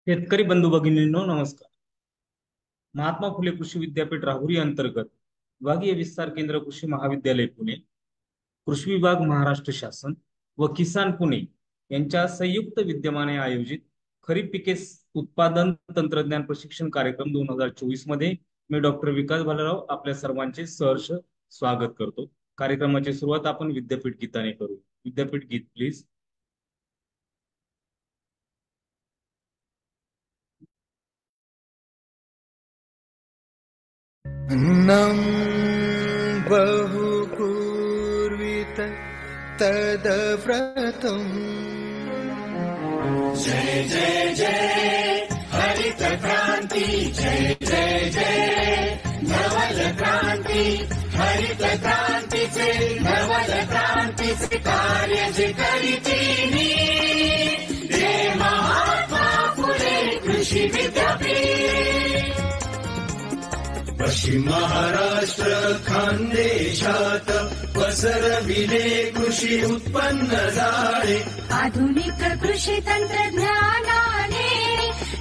शेतकरी बंधू भगिनींनो नमस्कार. महात्मा फुले कृषी विद्यापीठ राहुरी अंतर्गत विभागीय विस्तार केंद्र कृषी महाविद्यालय पुणे, कृषी विभाग महाराष्ट्र शासन व किसान पुणे यांच्या संयुक्त विद्यमाने आयोजित खरीप पिके उत्पादन तंत्रज्ञान प्रशिक्षण कार्यक्रम 2024 मध्ये मी डॉक्टर विकास भालेराव आपल्या सर्वांचे सहर्ष स्वागत करतो. कार्यक्रमाची सुरुवात आपण विद्यापीठ गीताने करू. विद्यापीठ गीत प्लीज. अन्नं बहुपूर्वित तदव्रतम् जय जय जय हरित क्रांति, जय जय जय नवल क्रांति, हरित क्रांतीचे नवल क्रांतीचे कार्य जे करीतीनी ते महात्मा फुले कृषी विद्यापीठ. पश्चिम महाराष्ट्र खानदेशात पसरविले कृषी उत्पन्न जाळे. आधुनिक कृषी तंत्रज्ञानाने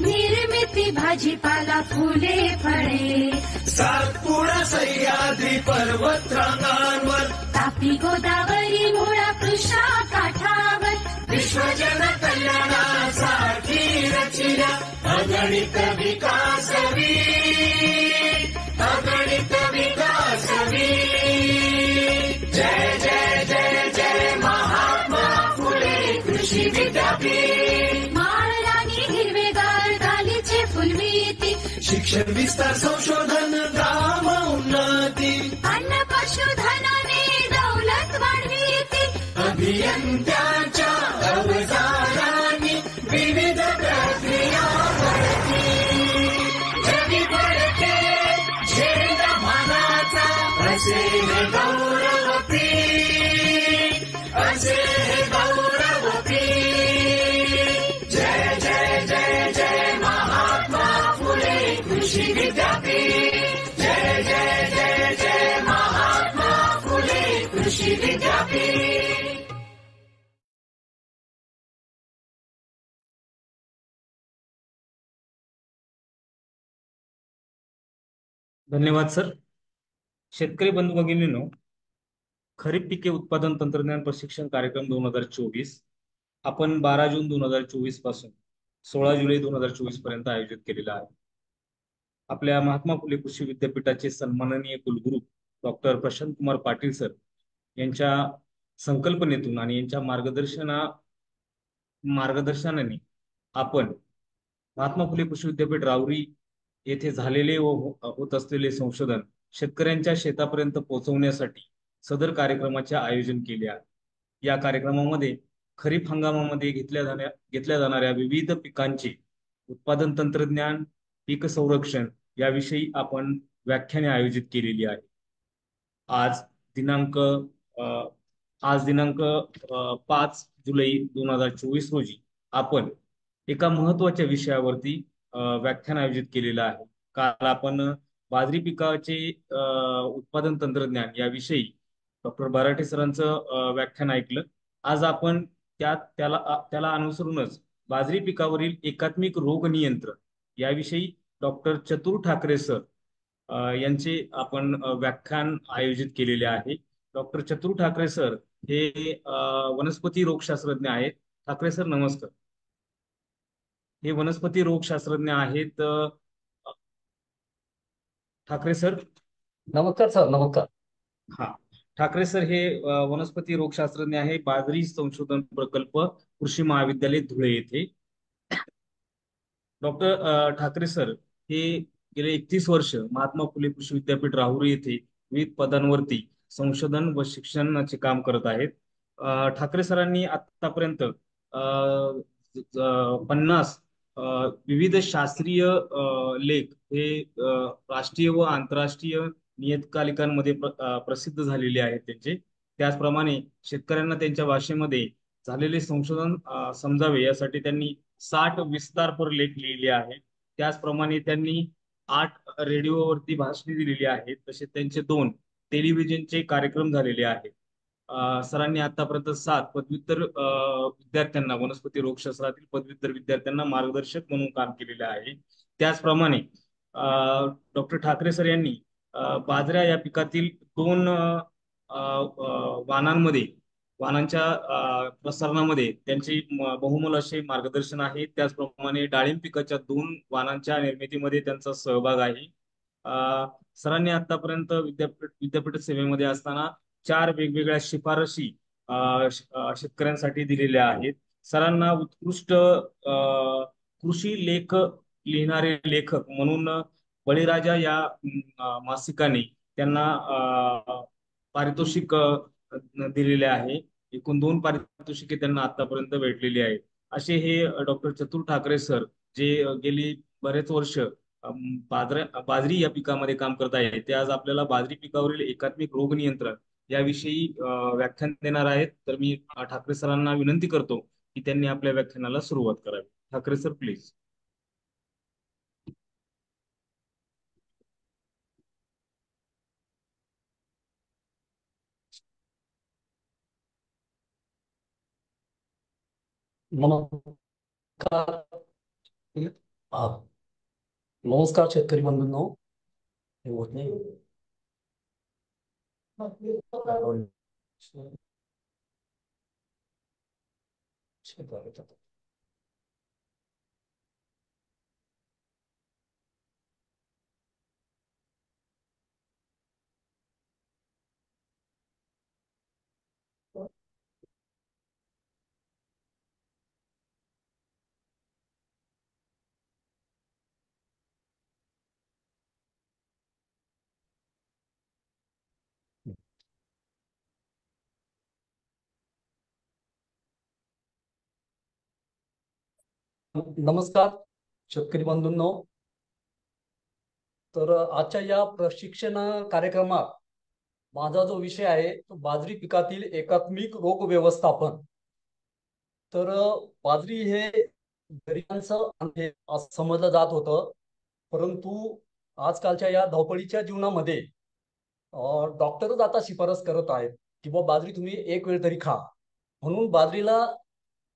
निर्मिती भाजीपाला फुले फळे. सातपुडा सह्याद्री पर्वतरांगांवर, तापी गोदावरी मुळा कृष्णा काठावर विश्वजन कल्याणासाठी रचिल्या अगणित विकास वीर, अगणित विकास वीर. जय जय जय जय महात्मा फुले कृषी विद्यापीठ. माळरानी हिरवेगार गालीचे फुलवीती, शिक्षण विस्तार संशोधन ग्राम उन्नती, अन्न पशुधनाने दौलत वाढवीती. अभियंत्यांच्या अवजारांनी विविध प्रक्रिया घडती. जगी घडते झेंडा मानाचा असे हे गौरवती, असे हे गौरवती. जय जय जय जय महात्मा फुले कृषी विद्यापीठ. जय जय जय जय महात्मा फुले कृषी विद्यापीठ. धन्यवाद सर. शेतकरी बंधू भगिनींनो, खरीप पिके उत्पादन तंत्रज्ञान प्रशिक्षण कार्यक्रम 2024 आपण 12 जून 2024 पासून 16 जुलै 2024 पर्यंत आयोजित केलेला आहे. आपल्या महात्मा फुले कृषी विद्यापीठाचे सन्माननीय कुलगुरू डॉक्टर प्रशांत कुमार पाटील सर यांच्या संकल्पनेतून आणि यांच्या मार्गदर्शनाने आपण महात्मा फुले कृषी विद्यापीठ राहुरी येथे झालेले व होत असलेले संशोधन शेतकऱ्यांच्या शेतापर्यंत पोहोचवण्यासाठी सदर कार्यक्रमाचे आयोजन केले आहे. या कार्यक्रमामध्ये खरीप हंगामामध्ये घेतल्या जाणाऱ्या विविध पिकांचे उत्पादन तंत्रज्ञान, पीक संरक्षण याविषयी आपण व्याख्याने आयोजित केलेली आहे. आज दिनांक आज दिनांक 5 जुलै 2024 रोजी आपण एका महत्त्वाच्या विषयावरती व्याख्यान आयोजित केलेलं आहे. काल आपण बाजरी पिकाचे उत्पादन तंत्रज्ञान याविषयी डॉक्टर बराटे सरांचं व्याख्यान ऐकलं. आज आपण त्याला अनुसरूनच बाजरी पिकावरील एकात्मिक रोग नियंत्रण याविषयी डॉक्टर चतुर ठाकरे सर यांचे आपण व्याख्यान आयोजित केलेले आहे. डॉक्टर चतुर ठाकरे सर हे वनस्पती रोगशास्त्रज्ञ आहेत. ठाकरे सर नमस्कार. हे वनस्पती रोगशास्त्रज्ञ आहेत. ठाकरे सर नमस्कार सर. नमस्कार. हा, ठाकरे सर हे वनस्पती रोगशास्त्रज्ञ आहे. बाजरी संशोधन प्रकल्प कृषी महाविद्यालय धुळे येथे. डॉक्टर ठाकरे सर हे गेले 31 वर्ष महात्मा फुले कृषी विद्यापीठ राहुरी येथे विविध पदांवरती संशोधन व शिक्षणाचे काम करत आहेत. ठाकरे सरांनी आतापर्यंत 50 विविध शास्त्रीय लेख हे राष्ट्रीय व आंतरराष्ट्रीय नियतकालिकांमध्ये प्रसिद्ध झालेले आहेत त्यांचे. त्याचप्रमाणे शेतकऱ्यांना त्यांच्या भाषेमध्ये झालेले संशोधन समजावे यासाठी त्यांनी 60 विस्तारपर लेख लिहिले आहेत. त्याचप्रमाणे त्यांनी 8 रेडिओवरती भाषणे दिलेली आहेत. तसे त्यांचे 2 टेलिव्हिजनचे कार्यक्रम झालेले आहेत. सरांनी आतापर्यंत 7 पदव्युत्तर विद्यार्थ्यांना वनस्पती रोगशास्त्रातील पदव्युत्तर विद्यार्थ्यांना मार्गदर्शक म्हणून काम केलेले आहे. त्याचप्रमाणे डॉक्टर ठाकरे सर यांनी बाजऱ्या या पिकातील 2 वाणांच्या प्रसारणामध्ये त्यांचे बहुमोल असे मार्गदर्शन आहे. त्याचप्रमाणे डाळिंब पिकाच्या 2 वाणांच्या निर्मितीमध्ये त्यांचा सहभाग आहे. सरांनी आतापर्यंत विद्यापीठ सेवेमध्ये असताना 4 वेगवेगळ्या शिफारशी शेतकऱ्यांसाठी दिलेल्या आहेत. सरांना उत्कृष्ट कृषी लेख लिहिणारे लेखक म्हणून बळीराजा या मासिकाने त्यांना पारितोषिक दिलेले आहे. एकूण 2 पारितोषिके त्यांना आतापर्यंत भेटलेली आहेत. असे हे डॉक्टर चतुर ठाकरे सर जे गेली बरेच वर्ष बाजरी या पिकामध्ये काम करत आहे, ते आज आपल्याला बाजरी पिकावरील एकात्मिक रोग नियंत्रण याविषयी व्याख्यान देणार आहेत. तर मी ठाकरे सरांना विनंती करतो की त्यांनी आपल्या व्याख्यानाला सुरुवात करावी. Thackeray sir please. नमस्कार. नमस्कार शेतकरी बंधूंनो. हे होत नाही. नमस्कार शेतकरी बंधूंनो. तर आजच्या या प्रशिक्षण कार्यक्रमात माझा जो विषय आहे तो बाजरी पिकातील एकात्मिक रोग व्यवस्थापन. तर बाजरी हे गरिबांचं आहे असं समजलं जात होतं, परंतु आजकालच्या या धावपळीच्या जीवनामध्ये डॉक्टरच आता शिफारस करत आहेत की बाजरी तुम्ही एक वेळ तरी खा. म्हणून बाजरीला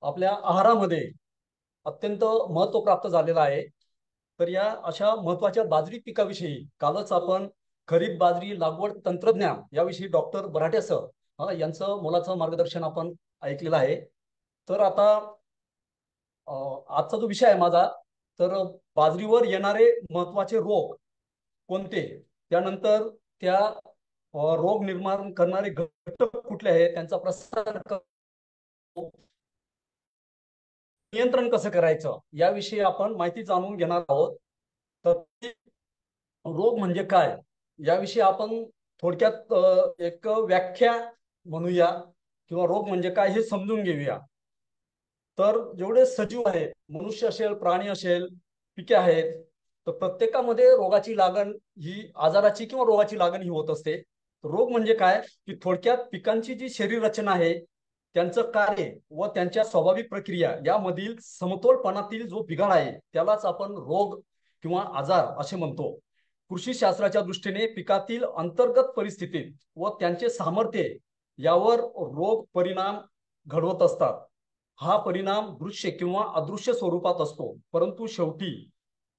आपल्या आहारामध्ये अत्यंत महत्व प्राप्त झालेलं आहे. तर या अशा महत्वाच्या बाजरी पिकाविषयी कालच आपण खरीप बाजरी लागवड तंत्रज्ञान याविषयी डॉक्टर बराटे सर यांचं मोलाचं मार्गदर्शन आपण ऐकलेलं आहे. तर आता आजचा जो विषय आहे माझा, तर बाजरीवर येणारे महत्वाचे रोग कोणते, त्यानंतर त्या रोग निर्माण करणारे घटक कुठले आहेत, त्यांचा प्रसार नियंत्रण कसं करायचं याविषयी आपण माहिती जाणून घेणार आहोत. तर रोग म्हणजे काय याविषयी आपण थोडक्यात एक व्याख्या म्हणूया किंवा रोग म्हणजे काय हे समजून घेऊया. तर जेवढे सजीव आहेत, मनुष्य असेल, प्राणी असेल, पिके आहेत, तर प्रत्येकामध्ये रोगाची लागण ही आजाराची किंवा रोगाची लागण ही होत असते. रोग म्हणजे काय की थोडक्यात पिकांची जी शरीर रचना आहे, त्यांचं कार्य व त्यांच्या स्वाभाविक प्रक्रिया यामधील समतोलपणातील जो बिघाड आहे त्यालाच आपण रोग किंवा आजार असे म्हणतो. कृषी शास्त्राच्या दृष्टीने पिकातील अंतर्गत परिस्थितीत व त्यांचे सामर्थ्य यावर रोग परिणाम घडवत असतात. हा परिणाम दृश्य किंवा अदृश्य स्वरूपात असतो, परंतु शेवटी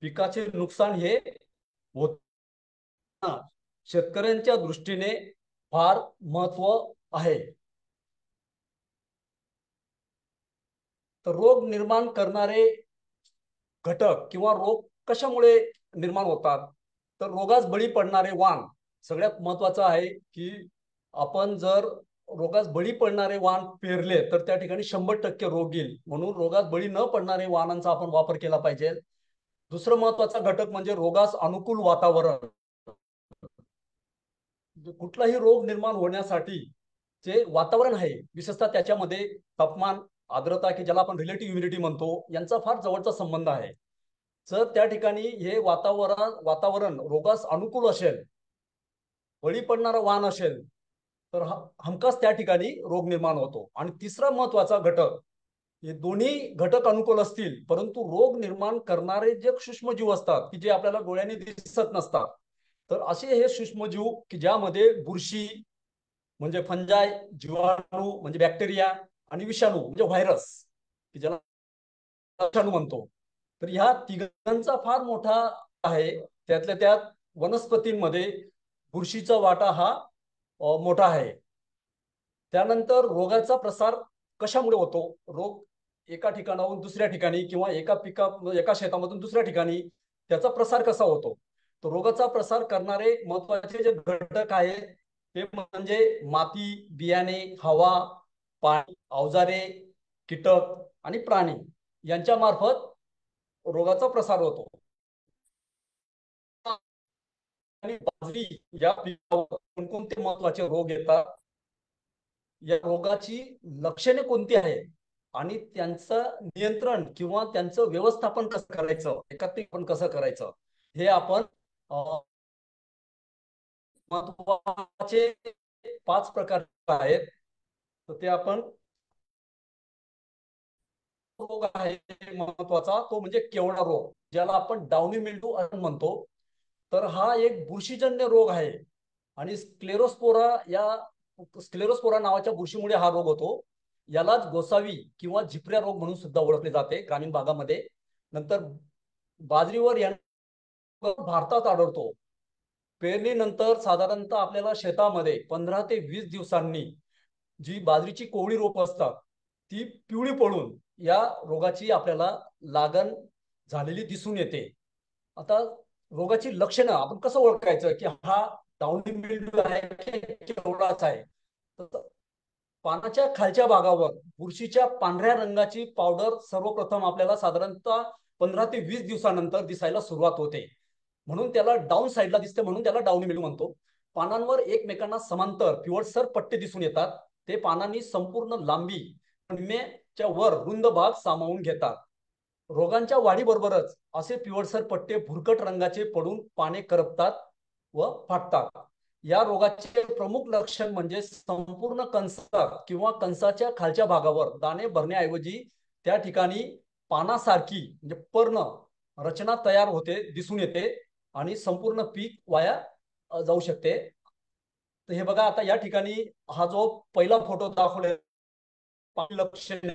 पिकाचे नुकसान हे होत. शेतकऱ्यांच्या दृष्टीने फार महत्व आहे. तर रोग निर्माण करणारे घटक किंवा रोग कशामुळे निर्माण होतात, तर रोगास बळी पडणारे वाण सगळ्यात महत्वाचं आहे. की आपण जर रोगास बळी पडणारे वाण पेरले तर त्या ठिकाणी 100% रोग येईल. म्हणून रोगास बळी न पडणारे वाणांचा आपण वापर केला पाहिजे. दुसरं महत्वाचा घटक म्हणजे रोगास अनुकूल वातावरण. कुठलाही रोग निर्माण होण्यासाठी जे वातावरण आहे, विशेषतः त्याच्यामध्ये तापमान, आर्द्रता की ज्याला आपण रिलेटिव्ह ह्युमिडिटी म्हणतो, यांचा फार जवळचा संबंध आहे. जर त्या ठिकाणी हे वातावरण रोगास अनुकूल असेल, बळी पडणारा वाण असेल, तर हमखास त्या ठिकाणी रोग निर्माण होतो. आणि तिसरा महत्वाचा घटक, हे दोन्ही घटक अनुकूल असतील परंतु रोग निर्माण करणारे जे सूक्ष्मजीव असतात की जे आपल्याला डोळ्यांनी दिसत नसतात, तर असे हे सूक्ष्मजीव की ज्यामध्ये बुरशी म्हणजे फंजाय, जीवाणू म्हणजे बॅक्टेरिया, आणि विषाणू म्हणजे व्हायरस की ज्याला विषाणू म्हणतो, तर ह्या तिघांचा फार मोठा आहे. त्यातल्या त्यात वनस्पतींमध्ये बुरशीचा वाटा हा मोठा आहे. त्यानंतर रोगाचा प्रसार कशामुळे होतो, रोग एका ठिकाणाहून दुसऱ्या ठिकाणी किंवा एका शेतामधून दुसऱ्या ठिकाणी त्याचा प्रसार कसा होतो. तर रोगाचा प्रसार करणारे महत्वाचे जे घटक आहेत ते म्हणजे माती, बियाणे, हवा, पाणी, अवजारे, कीटक आणि प्राणी यांच्या मार्फत रोगाचा प्रसार होतो. आणि बाजरी या पिकावर कोणकोणते महत्वाचे रोग येतात, या रोगाची लक्षणे कोणती आहेत आणि त्यांचं नियंत्रण किंवा त्यांचं व्यवस्थापन कसं करायचं, एकात्मिकपण कसं करायचं, हे आपण महत्वाचे 5 प्रकार आहेत. तर ते आपण रोग आहे महत्वाचा तो म्हणजे केवडा रोग, ज्याला आपण डाउनी मिल्ड्यू असं म्हणतो. तर हा एक बुरशीजन्य रोग आहे आणि स्क्लेरोस्पोरा नावाच्या बुरशीमुळे हा रोग होतो. यालाच गोसावी किंवा झिपऱ्या रोग म्हणून सुद्धा ओळखले जाते ग्रामीण भागामध्ये. नंतर बाजरीवर भारतात आढळतो. पेरणीनंतर साधारणतः आपल्याला शेतामध्ये 15 ते 20 दिवसांनी जी बाजरीची कोवळी रोप असतात ती पिवळी पडून या रोगाची आपल्याला लागण झालेली दिसून येते. आता रोगाची लक्षणं आपण कसं ओळखायचं की हा डाउनी मिल्ड्यू आहे की केवडाच आहे. पानाच्या खालच्या भागावर बुरशीच्या पांढऱ्या रंगाची पावडर सर्वप्रथम आपल्याला साधारणतः 15 ते 20 दिवसानंतर दिसायला सुरुवात होते, म्हणून त्याला डाऊन साईडला दिसते, म्हणून त्याला डाउनी मिल्ड्यू म्हणतो. पानांवर एकमेकांना समांतर पिवळसर पट्टे दिसून येतात. ते पानांनी संपूर्ण लांबी निम्म्याच्या वर रुंद भाग सामावून घेतात. रोगांच्या वाढीबरोबरच असे पिवळसर पट्टे भुरकट रंगाचे पडून पाने करपतात व फाटतात. या रोगाचे प्रमुख लक्षण म्हणजे संपूर्ण कंसात किंवा कंसाच्या खालच्या भागावर दाणे भरण्याऐवजी त्या ठिकाणी पानासारखी म्हणजे पर्ण रचना तयार होते, दिसून येते आणि संपूर्ण पीक वाया जाऊ शकते. तर हे बघा, आता या ठिकाणी हा जो पहिला फोटो दाखवले लक्षण,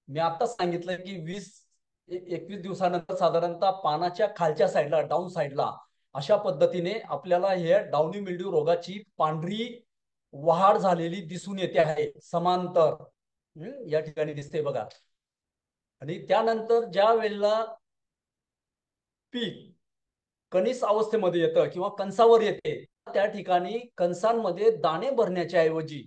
मी आता सांगितलं की 20-21 दिवसानंतर साधारणतः पानाच्या खालच्या साईडला डाऊन साईडला अशा पद्धतीने आपल्याला हे डाउनी मिल्ड्यू रोगाची पांढरी वाढ झालेली दिसून येते आहे, समांतर या ठिकाणी दिसते बघा. आणि त्यानंतर ज्या वेळेला पीक कणीस अवस्थेमध्ये येतं किंवा कंसावर येते, त्या ठिकाणी कंसांमध्ये दाणे भरण्याच्या ऐवजी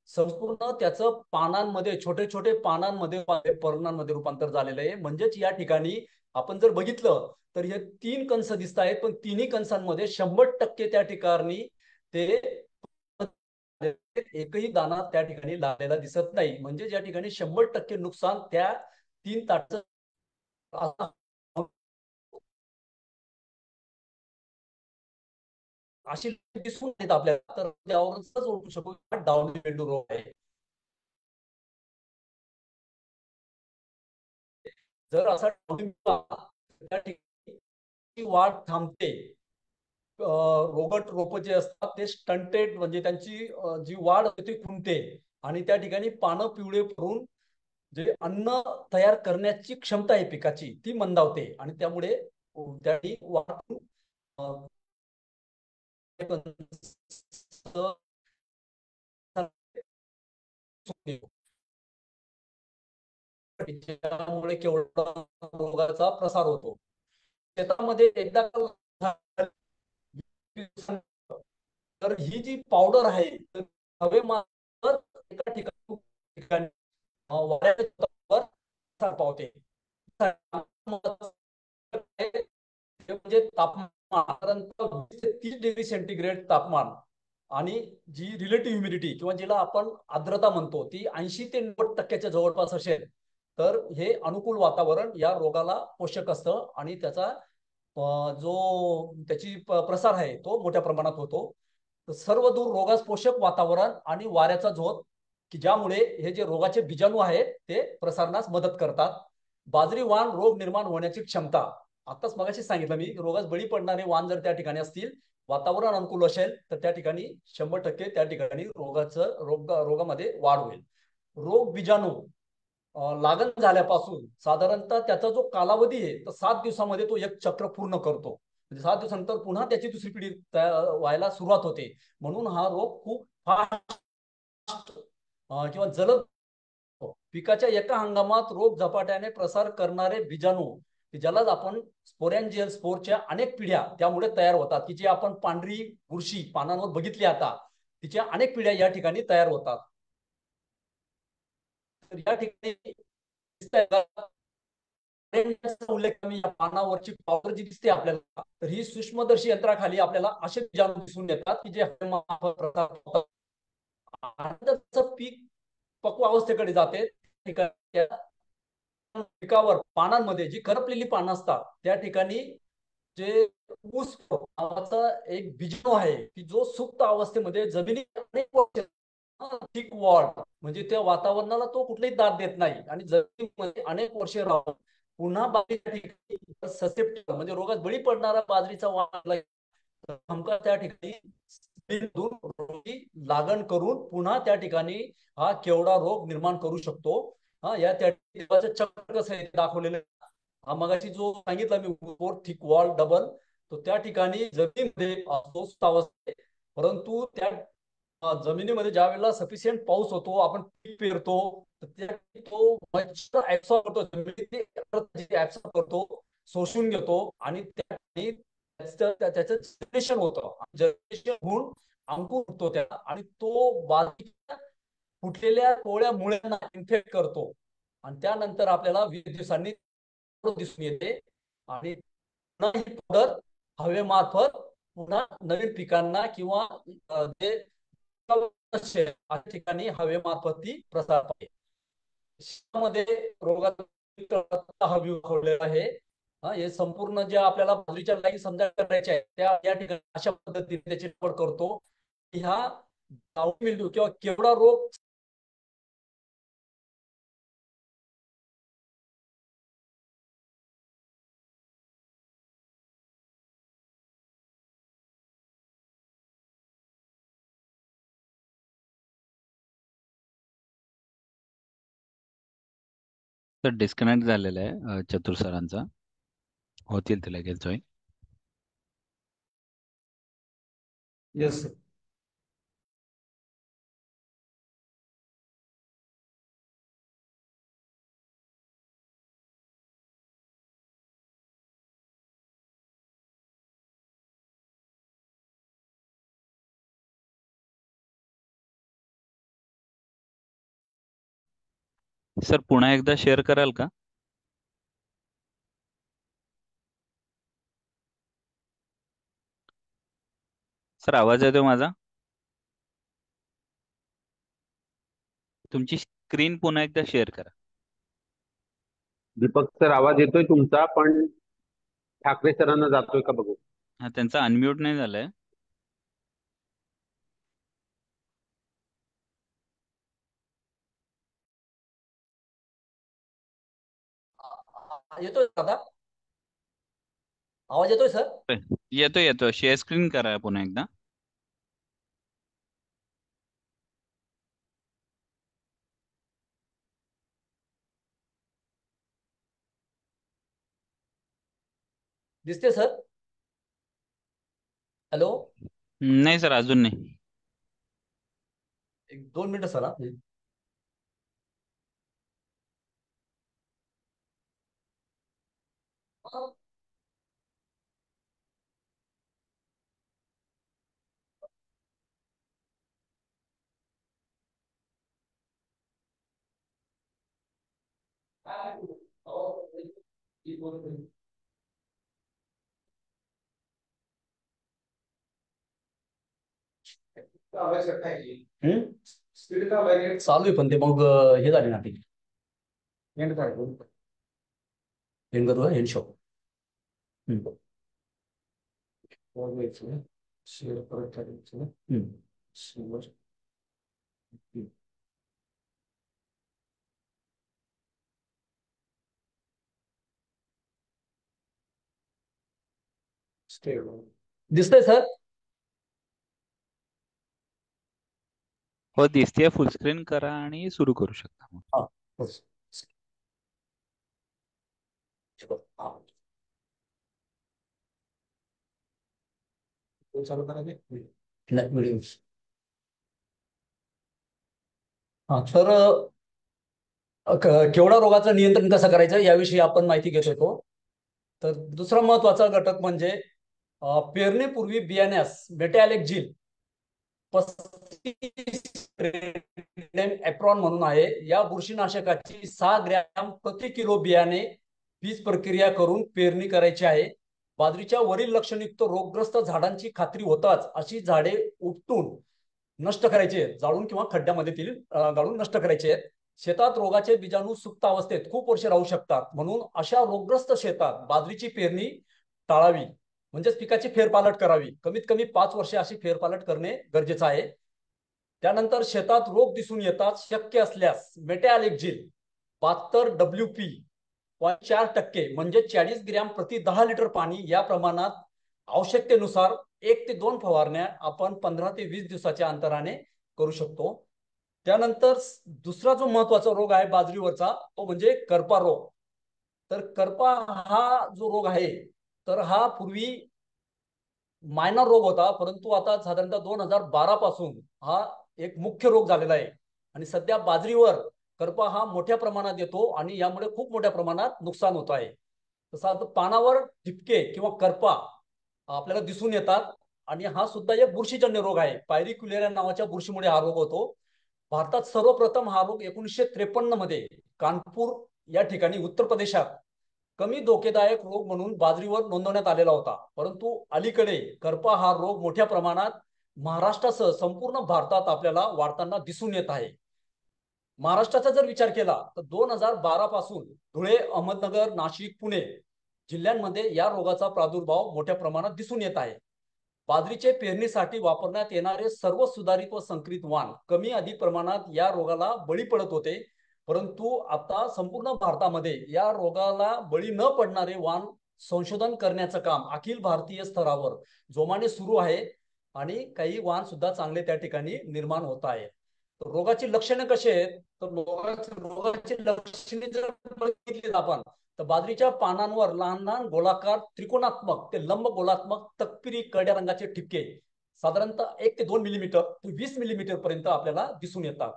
संपूर्ण त्याचं पानांमध्ये छोटे छोटे पानांमध्ये पर्णांमध्ये रूपांतर झालेलं आहे. म्हणजेच या ठिकाणी आपण जर बघितलं तर हे 3 कंस दिसत आहेत, पण तिन्ही कंसांमध्ये 100% त्या ठिकाणी ते एकही दाना त्या ठिकाणी लागलेला दिसत नाही. म्हणजे या ठिकाणी 100% नुकसान त्या 3 ताटाचं. अशी दिसून येत आपल्याला, तर त्यावरून सहज ओळखू शकू डावणी पेंडू रोग आहे. जर असा डावणी पेंडू आला, तर त्या ठिकाणी वाढ थांबते. रोगट रोप जे असतात ते स्टंटेड, म्हणजे त्यांची जी वाढ होते ती खुंटते आणि त्या ठिकाणी पानं पिवळे पडून जे अन्न तयार करण्याची क्षमता आहे पिकाची ती मंदावते आणि त्यामुळे त्या वाढ त्यामुळे केवढा रोगाचा प्रसार होतो. शेतामध्ये एकदा तर ही जी पावडर आहे हवेमानावर एका ठिकाणी वाऱ्याच्या पावते. म्हणजे तापमान साधारणतः 20 ते 30 डिग्री सेंटीग्रेड तापमान आणि जी रिलेटिव्ह ह्युमिडिटी किंवा जिला आपण आर्द्रता म्हणतो ती 80 ते 90% जवळपास असेल, तर हे अनुकूल वातावरण या रोगाला पोषक असतं आणि त्याचा जो त्याची प्रसार आहे तो मोठ्या प्रमाणात होतो. सर्व दूर रोगास पोषक वातावरण आणि वाऱ्याचा झोत की ज्यामुळे हे जे रोगाचे बीजाणू आहेत ते प्रसारणास मदत करतात. बाजरी वाण रोग निर्माण होण्याची क्षमता, आताच मगाशी सांगितलं मी, रोगास बळी पडणारे वाण जर त्या ठिकाणी असतील, वातावरण अनुकूल असेल, तर त्या ठिकाणी 100% त्या ठिकाणी रोगामध्ये वाढ होईल. रोग बीजाणू लागण झाल्यापासून साधारणतः त्याचा जो कालावधी आहे तर 7 दिवसामध्ये तो एक चक्र पूर्ण करतो. म्हणजे 7 दिवसानंतर पुन्हा त्याची दुसरी पिढी व्हायला सुरुवात होते. म्हणून हा रोग खूप फास्ट किंवा जलद पिकाच्या एका हंगामात रोग झपाट्याने प्रसार करणारे बीजाणू, ज्यालाच आपण स्पोरॅन्जियल स्पोरच्या अनेक पिढ्या त्यामुळे तयार होतात, की जी आपण पांढरी बुरशी पानांवर बघितली आता, तिच्या अनेक पिढ्या या ठिकाणी तयार होतात. तर या ठिकाणी उल्लेख पानावरची पावडर जी दिसते आपल्याला, तर ही सूक्ष्मदर्शी यंत्राखाली आपल्याला असे बीजाणू दिसून येतात की जे पीक पक्व अवस्थेकडे जाते. पिकावर पानांमध्ये जी करपलेली पानं असतात त्या ठिकाणी जे ऊस नावाचा एक बीजाणू आहे की जो सुप्त अवस्थेमध्ये जमिनीत अनेक वर्ष थिक वॉल म्हणजे त्या वातावरणाला तो कुठलीही दाद देत नाही आणि जमिनीमध्ये अनेक वर्षे राहून पुन्हा बाजरीच्या ससेप्टिबल म्हणजे रोगात बळी पडणारा बाजरीचा वाण त्या ठिकाणी लागण करून पुन्हा त्या ठिकाणी हा केवढा रोग निर्माण करू शकतो. या त्या चक्र कसं आहे दाखवलेलं. हा मगाशी जो सांगितला मी थिक वॉल डबल, तो त्या ठिकाणी जमिनीमध्ये असते, परंतु त्या जमिनीमध्ये ज्या वेळेला सफिशियंट पाऊस होतो, आपण पीक पेरतो, तर तो मॉइश्चर ऍब्सॉर्ब करतो, जमिनीत ऍब्सॉर्ब करतो, शोषून घेतो आणि त्याचं जनरेशन होतं. जनरेशन होऊन अंकुर उठतो त्याला आणि तो बाजरीच्या फुटलेल्या कोवळ्या मुळ्यांना इन्फेक्ट करतो आणि त्यानंतर आपल्याला 20 दिवसांनी दिसून येते आणि पावडर हवेमार्फत पुन्हा नवीन पिकांना किंवा जे ठिकाणी हवेमार्फत ती प्रसार पाहिजे. मध्ये रोगाचा हा व्ह्यू दाखवलेला आहे. हे संपूर्ण जे आपल्याला बाजरीच्या लाईन समजा करायच्या आहेत त्या या ठिकाणी अशा पद्धतीने त्याची निवड करतो. ह्या मिल्ड्यू किंवा केवढा रोग तर डिस्कनेक्ट झालेला आहे चतुर सरांचा. होतील ते लगेच जॉईन. Yes sir. सर पुन्हा एकदा शेअर कराल का? सर आवाज येतो माझा? तुमची स्क्रीन पुन्हा एकदा शेअर करा. दीपक सर आवाज येतोय तुमचा, पण ठाकरे सरांना जातोय का बघू. हा, त्यांचा अनम्यूट नाही झालाय. येतोय आता? आवाज येतोय सर? येतोय येतोय. शेअर स्क्रीन करा पुन्हा एकदा. दिसते सर? हॅलो. नाही सर, अजून नाही. एक 2 मिनिटं सर. चालू आहे पण ते मग हे झाले ना ते एंड करू एंड शो. शेअर परत करायचं. दिसतंय सर? हो दिसतेय. फुल स्क्रीन करा आणि सुरू करू शकता मग. हा. हा. चालू करायचे नाही व्हिडिओ. हा तर केवढा रोगाचं नियंत्रण कसं करायचं याविषयी आपण माहिती घेत होतो. तर दुसरा महत्वाचा घटक म्हणजे पेरणीपूर्वी बियाण्यास मेटॅलिक झील 35 एप्रॉन म्हणून आहे, या बुरशीनाशकाची 6 ग्रॅम प्रति किलो बियाणे बीज प्रक्रिया करून पेरणी करायची आहे. बाजरीच्या वरील लक्षणयुक्त रोगग्रस्त झाडांची खात्री होताच अशी झाडे उपटून नष्ट करायचे आहेत, जाळून किंवा खड्ड्यामध्ये गाळून नष्ट करायचे आहेत. शेतात रोगाचे बीजाणू सुप्त अवस्थेत खूप वर्ष राहू शकतात, म्हणून अशा रोगग्रस्त शेतात बाजरीची पेरणी टाळावी, म्हणजेच पिकाची फेरपालट करावी. कमीत कमी 5 वर्षे अशी फेरपालट करणे गरजेचं आहे. त्यानंतर शेतात रोग दिसून येतात, शक्य असल्यास मेटॅलिक झील 72 WP 4% म्हणजे 40 ग्रॅम प्रति 10 लिटर पाणी या प्रमाणात आवश्यकतेनुसार 1 ते 2 फवारण्या आपण 15 ते 20 दिवसाच्या अंतराने करू शकतो. त्यानंतर दुसरा जो महत्वाचा रोग आहे बाजरीवरचा तो म्हणजे करपा रोग. तर करपा हा जो रोग आहे तर हा पूर्वी मायनर रोग होता, परंतु आता साधारणतः 2012 पासून हा एक मुख्य रोग झालेला आहे आणि सध्या बाजरीवर करपा हा मोठ्या प्रमाणात येतो आणि यामुळे खूप मोठ्या प्रमाणात नुकसान होत आहे. तसं पानावर ठिपके किंवा करपा आपल्याला दिसून येतात आणि हा सुद्धा एक बुरशीजन्य रोग आहे. पायरिक्युलेरिया नावाच्या बुरशीमुळे हा रोग होतो. भारतात सर्वप्रथम हा रोग 1953 मध्ये कानपूर या ठिकाणी उत्तर प्रदेशात कमी धोकेदायक रोग म्हणून बाजरीवर नोंदवण्यात आलेला होता, परंतु अलीकडे करपा हा रोग मोठ्या प्रमाणात महाराष्ट्रासह संपूर्ण भारतात आपल्याला वाढताना दिसून येत आहे. महाराष्ट्राचा जर विचार केला तर 2012 पासून धुळे, अहमदनगर, नाशिक, पुणे जिल्ह्यांमध्ये या रोगाचा प्रादुर्भाव मोठ्या प्रमाणात दिसून येत आहे. बाजरीचे पेरणीसाठी वापरण्यात येणारे सर्व सुधारित व संकरित वाण कमी अधिक प्रमाणात या रोगाला बळी पडत होते, परंतु आता संपूर्ण भारतामध्ये या रोगाला बळी न पडणारे वाण संशोधन करण्याचं काम अखिल भारतीय स्तरावर जोमाने सुरू आहे आणि काही वाण सुद्धा चांगले त्या ठिकाणी निर्माण होत आहे. रोगाची लक्षणे कशी आहेत तर रोगाची लक्षणे जर बघितली आपण तर बाजरीच्या पानांवर लहान लहान गोलाकार त्रिकोणात्मक ते लंब गोलात्मक तपकिरी करड्या रंगाचे ठिपके साधारणतः 1 ते 2 मिलीमीटर ते 20 मिलीमीटर पर्यंत आपल्याला दिसून येतात.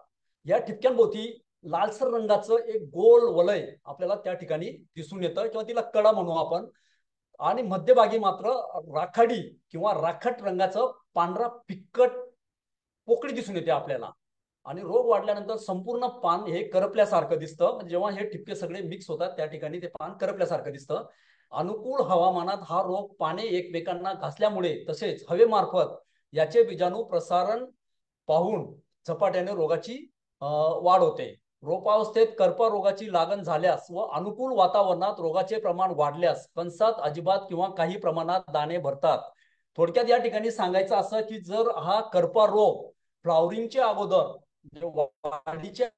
या ठिपक्यांभोवती लालसर रंगाचं एक गोल वलय आपल्याला त्या ठिकाणी दिसून येतं किंवा तिला कडा म्हणू आपण, आणि मध्यभागी मात्र राखाडी किंवा राखट रंगाचं पांढरा फिक्कट पोकळी दिसून येते आपल्याला. आणि रोग वाढल्यानंतर संपूर्ण पान हे करपल्यासारखं दिसतं. जेव्हा हे ठिपके सगळे मिक्स होतात त्या ठिकाणी ते पान करपल्यासारखं दिसतं. अनुकूल हवामानात हा रोग पाने एकमेकांना घासल्यामुळे तसेच हवेमार्फत याचे बीजाणू प्रसारण पाहून झपाट्याने रोगाची वाढ होते. रोपावस्थेत करपा रोगाची लागण झाल्यास व अनुकूल वातावरणात रोगाचे प्रमाण वाढल्यास कणसात अजिबात किंवा काही प्रमाणात दाणे भरतात. थोडक्यात या ठिकाणी सांगायचं असं की जर हा करपा रोग फ्लॉवरिंगच्या अगोदर वाढीच्या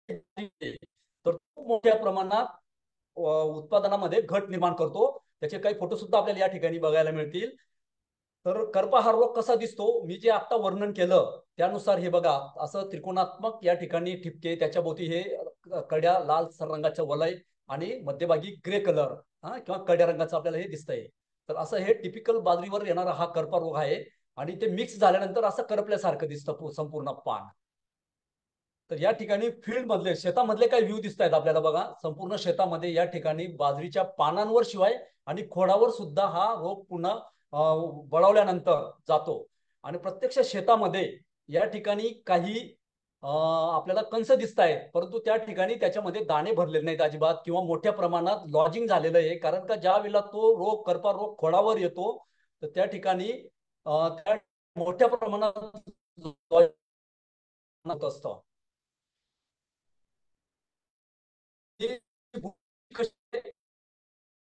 तर खूप मोठ्या प्रमाणात उत्पादनामध्ये घट निर्माण करतो. त्याचे काही फोटो सुद्धा आपल्याला या ठिकाणी बघायला मिळतील. तर करपा हा रोग कसा दिसतो, मी जे आता वर्णन केलं त्यानुसार हे बघा, असं त्रिकोणात्मक या ठिकाणी ठिपके, त्याच्याभोवती हे कड्या लाल रंगाचं वलय आणि मध्यभागी ग्रे कलर किंवा कड्या रंगाचं आपल्याला हे दिसतंय. तर असं हे टिपिकल बाजरीवर येणारा हा करपा रोग आहे आणि ते मिक्स झाल्यानंतर असं करपल्यासारखं दिसतं संपूर्ण पान. तर या ठिकाणी फील्ड मधले, शेतामधले काही व्ह्यू दिसत आहेत आपल्याला बघा. संपूर्ण शेतामध्ये या ठिकाणी बाजरीच्या पानांवर शिवाय आणि खोडावर सुद्धा हा रोग पुन्हा बळावल्यानंतर जातो. आणि प्रत्यक्ष शेतामध्ये या ठिकाणी काही आपल्याला कंस दिसत आहेत, परंतु त्या ठिकाणी त्याच्यामध्ये दाणे भरलेले नाहीत अजिबात किंवा मोठ्या प्रमाणात लॉजिंग झालेलं आहे. कारण का ज्या वेळेला तो रोग, करपा रोग खोडावर येतो तर त्या ठिकाणी त्या मोठ्या प्रमाणात असतं.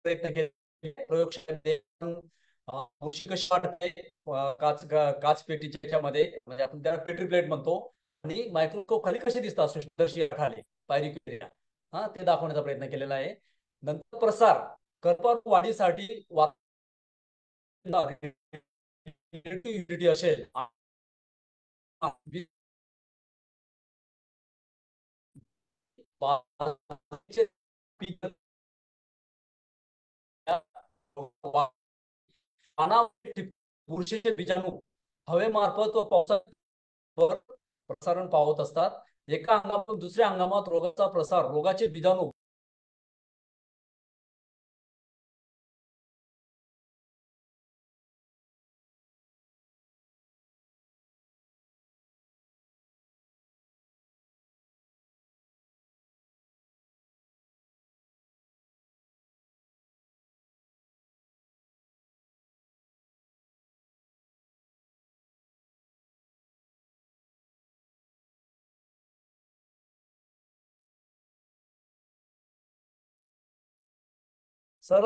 प्रयत्न केले प्रयोगशाळेमध्ये, कशी वाटते काच पेटीच्या ह्याच्यामध्ये, म्हणजे आपण त्याला पेट्री प्लेट म्हणतो, आणि मायक्रोस्कोप खाली कसे दिसतात सूक्ष्मदर्शी खाली पायरी ते दाखवण्याचा प्रयत्न केलेला आहे. नंतर प्रसार, कर्करोग वाढीसाठी असेल बुरशीचे बीजाणू हवेमार्फत व पावसावर प्रसारण पावत असतात. एका अंगापासून दुसऱ्या अंगामात रोगाचा प्रसार, रोगाचे बीजाणू सर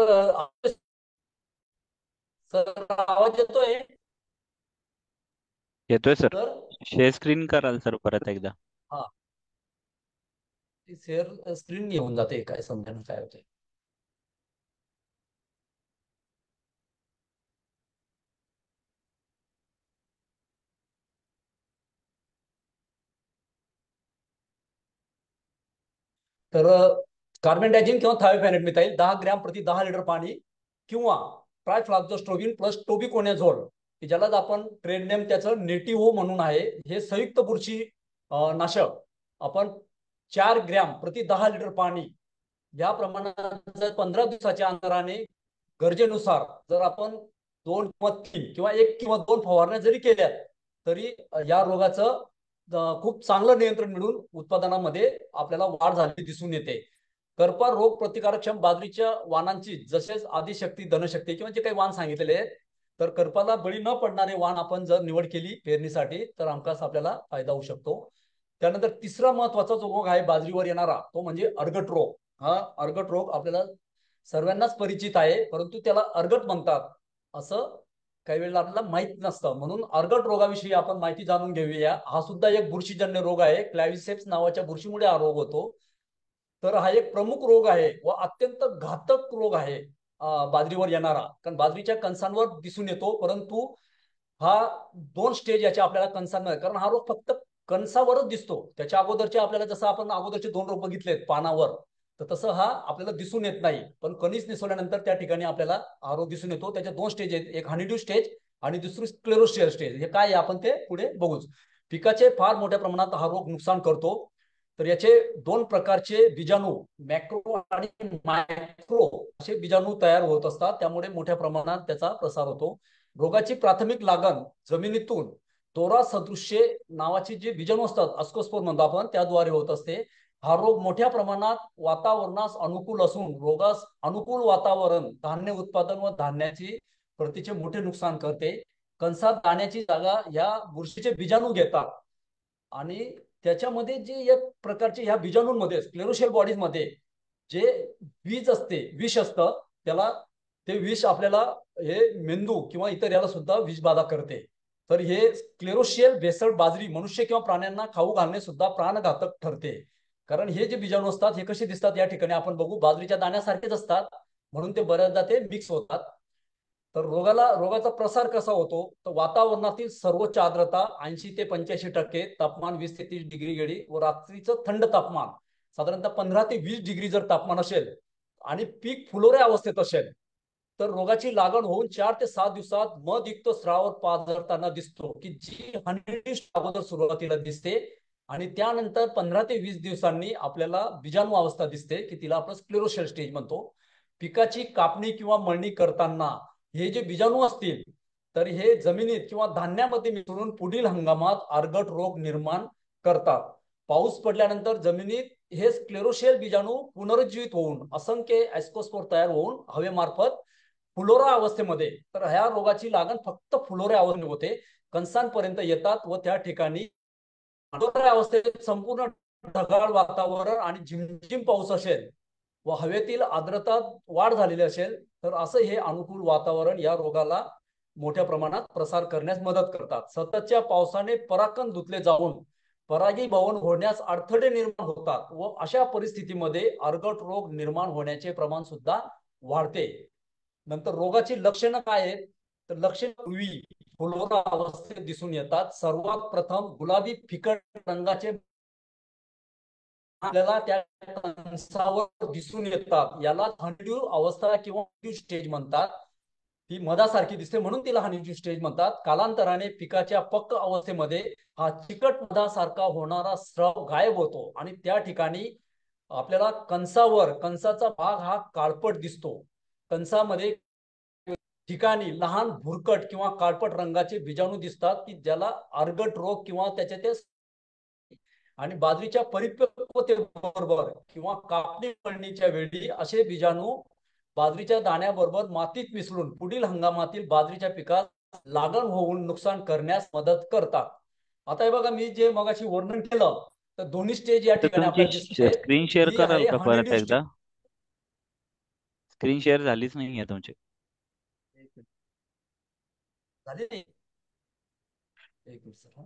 सर आवाज येतोय? येतोय सर. सर शेअर स्क्रीन कराल सर परत एकदा? हा, शेअर स्क्रीन घेऊन जाते, काय समजा काय होते. तर कार्बन डायझिन किंवा थायोफॅनेट मिथाइल 10 ग्रॅम प्रति 10 लिटर पाणी किंवा ट्रायफ्लॉक्झोस्ट्रोबिन प्लस टोबिकोनेझोल, ज्याला आपण ट्रेड नेम त्याचं नेटिव्हो म्हणून आहे, हे संयुक्त बुरशी नाशक आपण 4 ग्रॅम प्रति 10 लिटर पाणी या प्रमाणात 15 दिवसाच्या अंतराने गरजेनुसार जर आपण 2 किंवा 3 किंवा 1 किंवा 2 फवारण्या जरी केल्या तरी या रोगाचं खूप चांगलं नियंत्रण मिळून उत्पादनामध्ये आपल्याला वाढ झालेली दिसून येते. करपा रोग प्रतिकारक्षम बाजरीच्या वाणांची, जसेच आदिशक्ती, धनशक्ती किंवा जे काही वाण सांगितलेले आहेत, तर करपाला बळी न पडणारे वाण आपण जर निवड केली पेरणीसाठी तर हमखास आपल्याला फायदा होऊ शकतो. त्यानंतर तिसरा महत्वाचा जो रोग आहे बाजरीवर येणारा तो म्हणजे अर्गट रोग. हा अर्गट रोग आपल्याला सर्वांनाच परिचित आहे, परंतु त्याला अर्गट म्हणतात असं काही वेळेला आपल्याला माहित नसतं. म्हणून अर्गट रोगाविषयी आपण माहिती जाणून घेऊया. हा सुद्धा एक बुरशीजन्य रोग आहे. क्लॅव्हिसेप्स नावाच्या बुरशीमुळे हा रोग होतो. तर हा एक प्रमुख रोग आहे व अत्यंत घातक रोग आहे बाजरीवर येणारा. कारण बाजरीच्या कणसांवर दिसून येतो, परंतु हा 2 स्टेज याच्या आपल्याला कणसांमध्ये, कारण हा रोग फक्त कणसावरच दिसतो. त्याच्या अगोदरचे आपल्याला, जसं आपण अगोदरचे 2 रोग बघितलेत पानावर, तर तसं हा आपल्याला दिसून येत नाही. पण कणीस निसवल्यानंतर त्या ठिकाणी आपल्याला हा रोग दिसून येतो. त्याच्या 2 स्टेज आहेत, एक हनीड्यू स्टेज आणि दुसरी स्क्लेरोसियल स्टेज. हे काय आपण ते पुढे बघूच. पिकाचे फार मोठ्या प्रमाणात हा रोग नुकसान करतो. तर याचे 2 प्रकारचे बीजाणू, मॅक्रो आणि मायक्रो असे बीजाणू तयार होत असतात, त्यामुळे मोठ्या प्रमाणात त्याचा प्रसार होतो. रोगाची प्राथमिक लागण जमिनीतून दोरा सदृश्य नावाची जे बीजाणू असतात, अस्कोस्पोर म्हणतो आपण, त्याद्वारे होत असते. हा रोग मोठ्या प्रमाणात वातावरणास अनुकूल असून, रोगास अनुकूल वातावरण धान्य उत्पादन व धान्याची प्रतीचे मोठे नुकसान करते. कणसात दाण्याची जागा या बुरशीचे बीजाणू घेतात आणि त्याच्यामध्ये जे एक प्रकारचे ह्या बीजाणूंमध्ये स्क्लेरोशियल बॉडीज मध्ये जे विष असते, विष असतं, त्याला ते विष आपल्याला हे मेंदू किंवा इतर याला सुद्धा विषबाधा करते. तर हे स्क्लेरोशियल भेसळ बाजरी मनुष्य किंवा प्राण्यांना खाऊ घालणे सुद्धा प्राणघातक ठरते. कारण हे जे बीजाणू असतात हे कसे दिसतात या ठिकाणी आपण बघू, बाजरीच्या दाण्यासारखेच असतात, म्हणून ते बऱ्याचदा ते मिक्स होतात. तर रोगाचा प्रसार कसा होतो, तर वातावरणातील सर्वोच्च आर्द्रता 80 ते 85%, तापमान 20 ते 30 डिग्री गेली व रात्रीचं थंड तापमान साधारणतः 15 ते 20 डिग्री जर तापमान असेल आणि पीक फुलोऱ्या अवस्थेत असेल तर रोगाची लागण होऊन 4 ते 7 दिवसात मधयुक्त स्राव पाझरताना दिसतो, की जी हनी अगोदर सुरुवातीला दिसते आणि त्यानंतर 15 ते 20 दिवसांनी आपल्याला बीजाणू अवस्था दिसते, की तिला आपण स्क्लेरोशेल स्टेज म्हणतो. पिकाची कापणी किंवा मळणी करताना हे जे बीजाणू असतील तर हे जमिनीत किंवा धान्यामध्ये मिसळून पुढील हंगामात आर्गट रोग निर्माण करतात. पाऊस पडल्यानंतर जमिनीत हे स्क्लेरोशेल बीजाणू पुनरुज्जीवित होऊन असंख्य ऍस्कोस्पोर तयार होऊन हवेमार्फत फुलोरा अवस्थेमध्ये, तर ह्या रोगाची लागण फक्त फुलोऱ्या अवस्थेत होते, कणसांपर्यंत येतात व त्या ठिकाणी फुलोऱ्या अवस्थेत संपूर्ण ढगाळ वातावरण आणि झिमझिम पाऊस असेल व हवेतील आर्द्रता वाढ झालेली असेल तर असं हे अनुकूल वातावरण या रोगाला मोठ्या प्रमाणात प्रसार करण्यास मदत करतात. सततच्या पावसाने पराकण धुतले जाऊन परागीभवन होण्यास अडथळे निर्माण होतात व अशा परिस्थितीमध्ये अर्गट रोग निर्माण होण्याचे प्रमाण सुद्धा वाढते. नंतर रोगाची लक्षणं काय आहेत, तर लक्षण पूर्वी फुलोरा अवस्थेत दिसून येतात. सर्वात प्रथम गुलाबी फिकट रंगाचे आपल्याला त्या कणसावर दिसून येतात, याला हनीड्यू अवस्था किंवा हनीड्यू स्टेज म्हणतात. ती मधासारखी दिसते म्हणून तिला हनीड्यू स्टेज म्हणतात. कालांतराने पिकाच्या पक्व अवस्थेमध्ये हा चिकट मधासारखा होणारा स्राव गायब होतो आणि त्या ठिकाणी आपल्याला कणसाचा भाग हा काळपट दिसतो. कणसामध्ये ठिकाणी लहान भुरकट किंवा काळपट रंगाचे बीजाणू दिसतात, की ज्याला अर्गट रोग किंवा त्याच्या ते आणि बाजरीच्या परिपक्वतेबरोबर किंवा कापणी करण्याच्या वेळी असे बीजाणू बाजरीच्या दाण्याबरोबर मातीत मिसळून पुढील हंगामातील बाजरीच्या पिकात लागण होऊन नुकसान करण्यास मदत करतात. आता हे बघा, मी जे मगाशी वर्णन केलं तर दोन्ही स्टेज या तर ठिकाणी तुमची आपल्याला दिसते. स्क्रीन शेअर ही कराल आहे का परत हनीड्यू स्टेज. एकदा? स्क्रीन शेअर झालीच नाहीये तुमची. झाली नाही? एक मिनिट सर.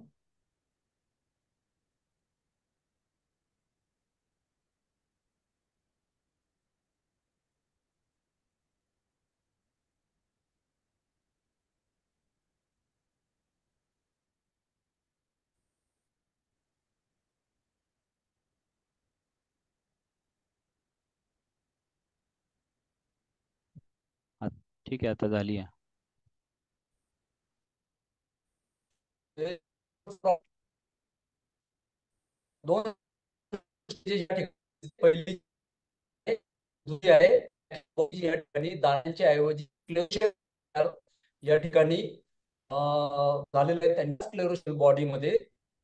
हा, ठीक आहे, आता झाली आहे. दोन स्टेज या ठिकाणी, पहिली दुसरी आहे या ठिकाणी दाण्याच्या ऐवजी क्लेरोशेल या ठिकाणी झालेलं आहे. त्यांच्या क्लेरोशेल बॉडीमध्ये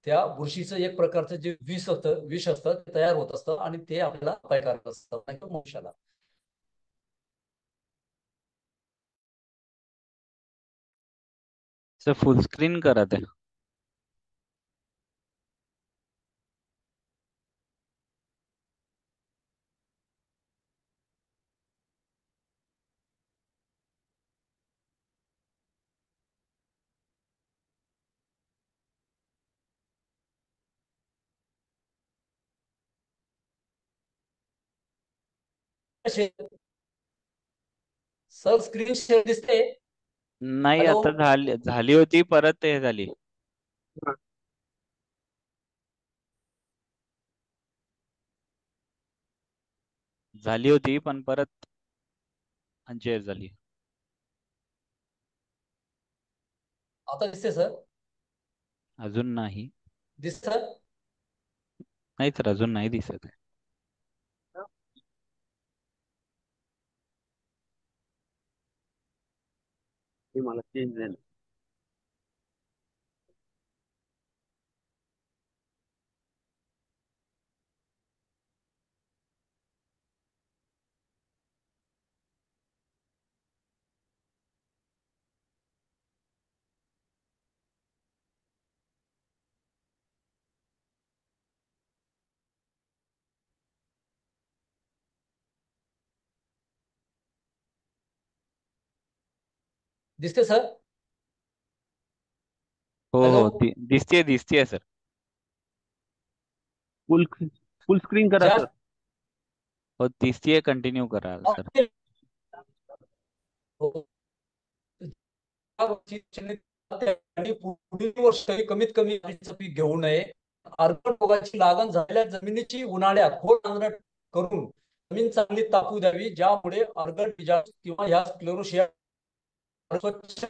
त्या बुरशीचं एक प्रकारचं जे विष असतं ते तयार होत असतं आणि ते आपल्याला अपायकारक असतं मनुष्याला. सर फुल स्क्रीन करा ते. सर स्क्रीन शेअर दिसते? नाही, हॅलो. आता झाली झाली होती, परत हे झाली. झाली होती पण परत अनशेअर झाली. आता दिसते सर? अजून नाही. दिसत? नाही सर, अजून नाही दिसत आहे. मला चेंज झालं. दिसते सर? हो हॅलो. हो, दिसतीये दिसतीये सर. फुल फुल स्क्रीन करा ज्या सर. हो, 30 कंटिन्यू करा सर. आणि पुढील वर्ष कमीत कमी पीक घेऊ नये. अर्ध रोगाची लागण झालेल्या जमिनीची उन्हाळ्यात खोल नांगरट करून जमीन चांगली तापू द्यावी, ज्यामुळे अर्गट बीजा किंवा ह्या स्क्लेरोशिया स्वच्छ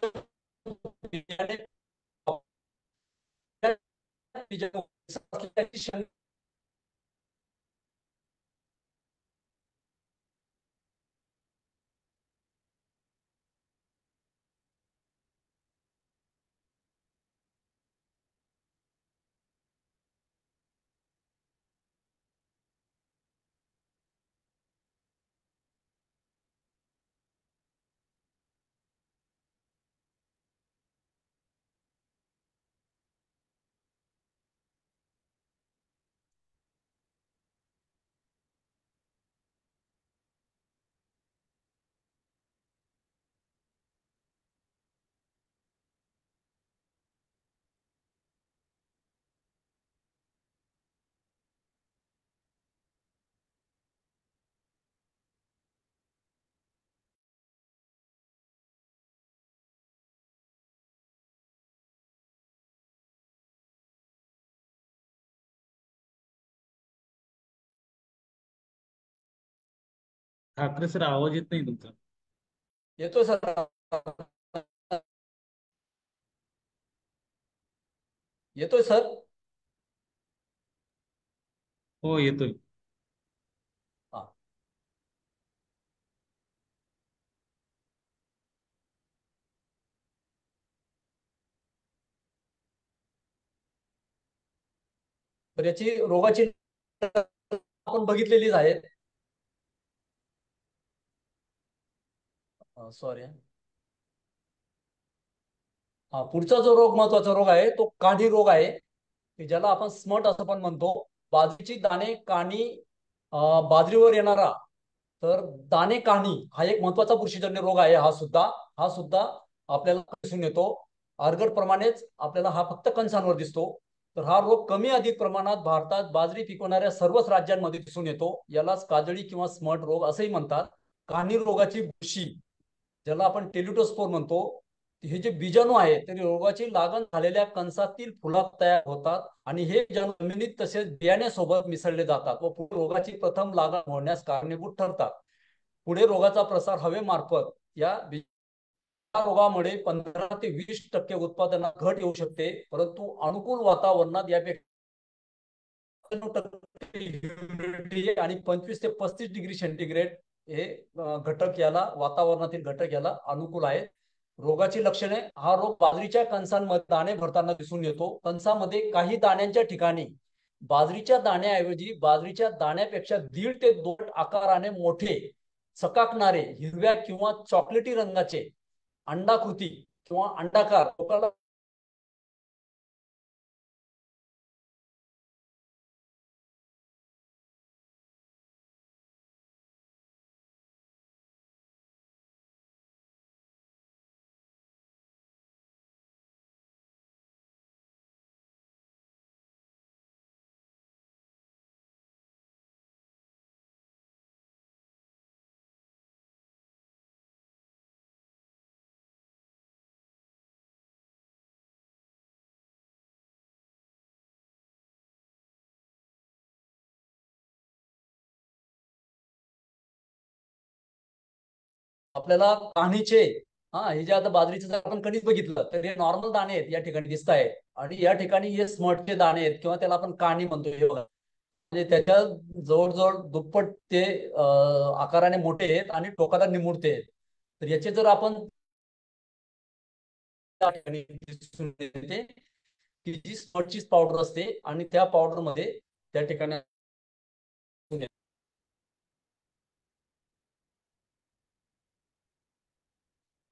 बियाणे ठाकरे सर, आवाज येत नाही तुमचा. येतोय सर. येतोय सर. हो, येतोय. हा. तर याची रोगाची आपण बघितलेलीच आहेत. सॉरी. हा, पुढचा जो रोग महत्वाचा रोग आहे तो काणी रोग आहे, की ज्याला आपण स्मट असं पण म्हणतो. बाजरीची दाणे काणी बाजरीवर येणारा तर दाणे काणी हा एक महत्वाचा बुरशीजन्य रोग आहे. हा सुद्धा आपल्याला दिसून येतो. अर्गट प्रमाणेच आपल्याला हा फक्त कणसांवर दिसतो. तर हा रोग कमी अधिक प्रमाणात भारतात बाजरी पिकवणाऱ्या सर्वच राज्यांमध्ये दिसून येतो. यालाच काजळी किंवा स्मट रोग असंही म्हणतात. काणी रोगाची बुरशी ज्याला आपण टेलिटोस्पोर म्हणतो, हे जे बीजाणू आहे ते रोगाची लागण झालेल्या कणसातील फुलात तयार होतात आणि हे बीजाणू जमिनीत तसेच बियाण्यासोबत मिसळले जातात व पुढे रोगाची प्रथम लागण होण्यास कारणीभूत ठरतात. पुढे रोगाचा प्रसार हवेमार्फत या रोगामुळे 15 ते 20% उत्पादनात घट येऊ शकते, परंतु अनुकूल वातावरणात यापेक्षा आणि 25 ते 35 डिग्री सेंटीग्रेड हे घटक याला वातावरणातील घटक याला अनुकूल आहेत. रोगाची लक्षणे, हा रोग बाजरीच्या कणसांमध्ये दाणे भरताना दिसून येतो. कणसामध्ये काही दाण्यांच्या ठिकाणी बाजरीच्या दाण्याऐवजी बाजरीच्या दाण्यापेक्षा 1.5 ते 2 आकाराने मोठे चकाकणारे हिरव्या किंवा चॉकलेटी रंगाचे अंडाकृती किंवा अंडाकार टोकाला आपल्याला काणीचे हे जे आता बाजरीचे जर आपण कणीच बघितलं तर हे नॉर्मल दाणे आहेत या ठिकाणी दिसत आहेत आणि या ठिकाणी हे स्मटचे दाणे आहेत किंवा त्याला आपण काणी म्हणतो. हे बघा, म्हणजे त्याच्या जवळजवळ दुप्पट ते आकाराने मोठे आहेत आणि टोकाला निमुळते आहेत. तर याचे जर आपण त्या ठिकाणी दिसून येते की जी स्मटची पावडर असते आणि त्या पावडर मध्ये त्या ठिकाणी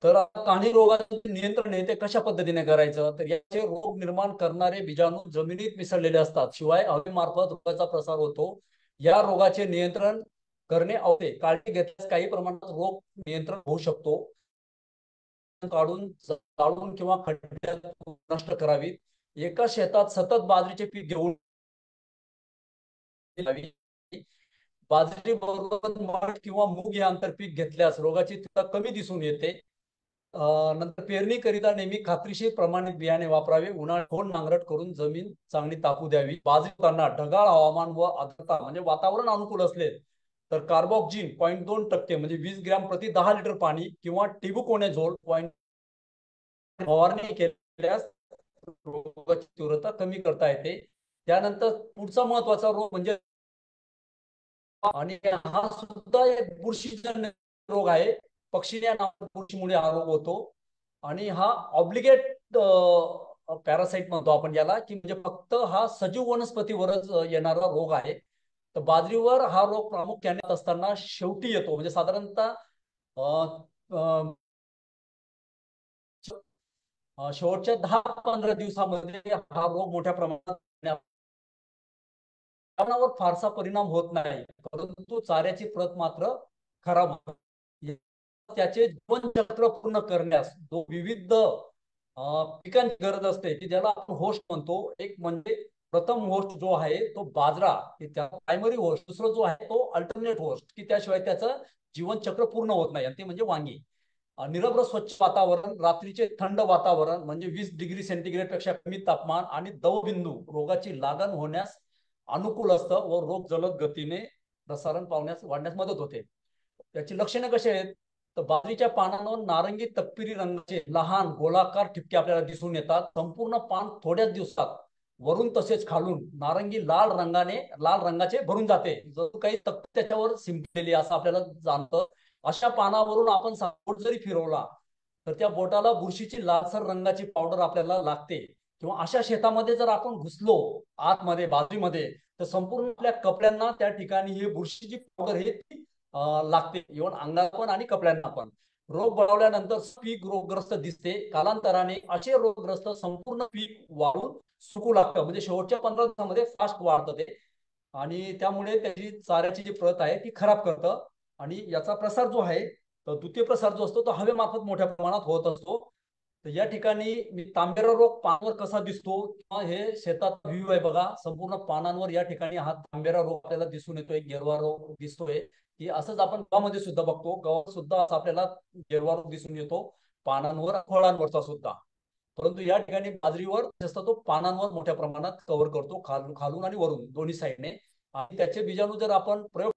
तर काणी रोगाचं नियंत्रण आहे ते कशा पद्धतीने करायचं, तर याचे रोग निर्माण करणारे बीजाणू जमिनीत मिसळलेले असतात, शिवाय हवेमार्फत रोगाचा प्रसार होतो. या रोगाचे नियंत्रण करणे आवश्यक. काळजी घेतल्यास काही प्रमाणात रोग नियंत्रण होऊ शकतो. काढून जाळून किंवा खड्ड्यात नष्ट करावीत. एका शेतात सतत बाजरीचे पीक घेऊन द्यावी. बाजरी बरोबर मठ किंवा मूग हे आंतरपीक घेतल्यास रोगाची तीव्रता कमी दिसून येते. नंतर पेरणीकरिता नेहमी खात्रीशीर प्रमाणित बियाणे वापरावे. उन्हाळ्यात खोल नांगरट करून जमीन चांगली तापू द्यावी. बाजरी करताना ढगाळ हवामान व आर्द्रता म्हणजे वातावरण अनुकूल असले तर कार्बोक्सिन 0.2% म्हणजे 20 ग्रॅम प्रति 10 लिटर पाणी किंवा टिबुकोनेझोल फवारणी केल्यास रोगाची तीव्रता कमी करता येते. त्यानंतर पुढचा महत्वाचा रोग म्हणजे आणि हा सुद्धा एक बुरशीजन्य रोग आहे. पक्षी या बुरशीमुळे हा रोग होतो आणि हा ऑब्लिगेट पॅरासाइट म्हणतो आपण याला, की म्हणजे फक्त हा सजीव वनस्पतीवरच येणारा रोग आहे. तर बाजरीवर हा रोग प्रामुख्याने असताना शेवटी येतो, म्हणजे साधारणतः शेवटच्या 10-15 दिवसामध्ये हा रोग मोठ्या प्रमाणात फारसा परिणाम होत नाही, परंतु चाऱ्याची प्रत मात्र खराब होते. त्याचे जीवनचक्र पूर्ण करण्यास जो विविध पिकांची गरज असते की ज्याला आपण होस्ट म्हणतो. एक म्हणजे प्रथम होस्ट जो आहे तो बाजरा, की त्याचा प्रायमरी होस्ट. दुसरा जो आहे तो अल्टरनेट होस्ट, की त्याशिवाय त्याचं जीवनचक्र पूर्ण होत नाही, आणि ते म्हणजे वांगी. निरभ्र स्वच्छ वातावरण, रात्रीचे थंड वातावरण म्हणजे 20 डिग्री सेंटीग्रेड पेक्षा कमी तापमान आणि दवबिंदू रोगाची लागण होण्यास अनुकूल असतं व रोग जलद गतीने प्रसारण पावण्यास वाढण्यास मदत होते. त्याची लक्षणे कशी आहेत तर बाजरीच्या पानांवर नारंगी तपकिरी रंगाचे लहान गोलाकार ठिपके आपल्याला दिसून येतात. संपूर्ण पान थोड्याच दिवसात वरून तसेच खालून नारंगी लाल रंगाचे भरून जाते. जर काही तपकी त्याच्यावर शिंपलेली असं आपल्याला जाणतं. अशा पानावरून आपण बोट जरी फिरवला तर त्या बोटाला बुरशीची लालसर रंगाची पावडर आपल्याला लागते. किंवा अशा शेतामध्ये जर आपण घुसलो आतमध्ये बाजरीमध्ये तर संपूर्ण आपल्या कपड्यांना त्या ठिकाणी ही बुरशीची पावडर हे लागते. इव्हन अंगाला पण आणि कपड्यांना पण. रोग बळावल्यानंतर पीक रोगग्रस्त दिसते. कालांतराने असे रोगग्रस्त संपूर्ण पीक वाळून सुकू लागतं, म्हणजे शेवटच्या 15 दिवसामध्ये फास्ट वाढतं ते, आणि त्यामुळे त्याची चाऱ्याची जी प्रत आहे ती खराब करतं. आणि याचा प्रसार जो आहे तर द्वितीय प्रसार जो असतो तो हवेमार्फत मोठ्या प्रमाणात होत असतो. तर या ठिकाणी मी तांबेरा रोग पानावर कसा दिसतो किंवा हे शेतात व्ह्यू आहे बघा, संपूर्ण पानांवर या ठिकाणी हा तांबेरा रोग आपल्याला दिसून येतोय, गेरवा रोग दिसतोय. की असंच आपण गव्हामध्ये सुद्धा बघतो, गव्हात सुद्धा असा आपल्याला गेरवा रोग दिसून येतो, पानांवर फळांवरचा सुद्धा. परंतु या ठिकाणी बाजरीवर जास्त तो पानांवर मोठ्या प्रमाणात कव्हर करतो, खालून आणि वरून दोन्ही साईडने. आणि त्याचे बीजाणू जर आपण प्रयोग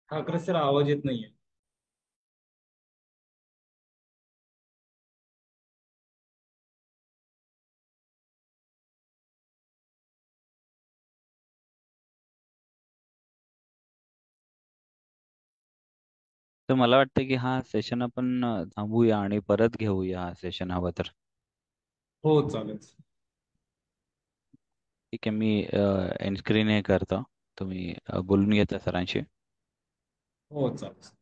ठाकरे सर, आवाज येत नाहीये. तर मला वाटतं की हा सेशन आपण थांबवूया आणि परत घेऊया हा सेशन हवा तर. हो चालेल. ठीक आहे, मी एंड स्क्रीन हे करतो, तुम्ही बोलून घेता सरांशी. हो चालेल.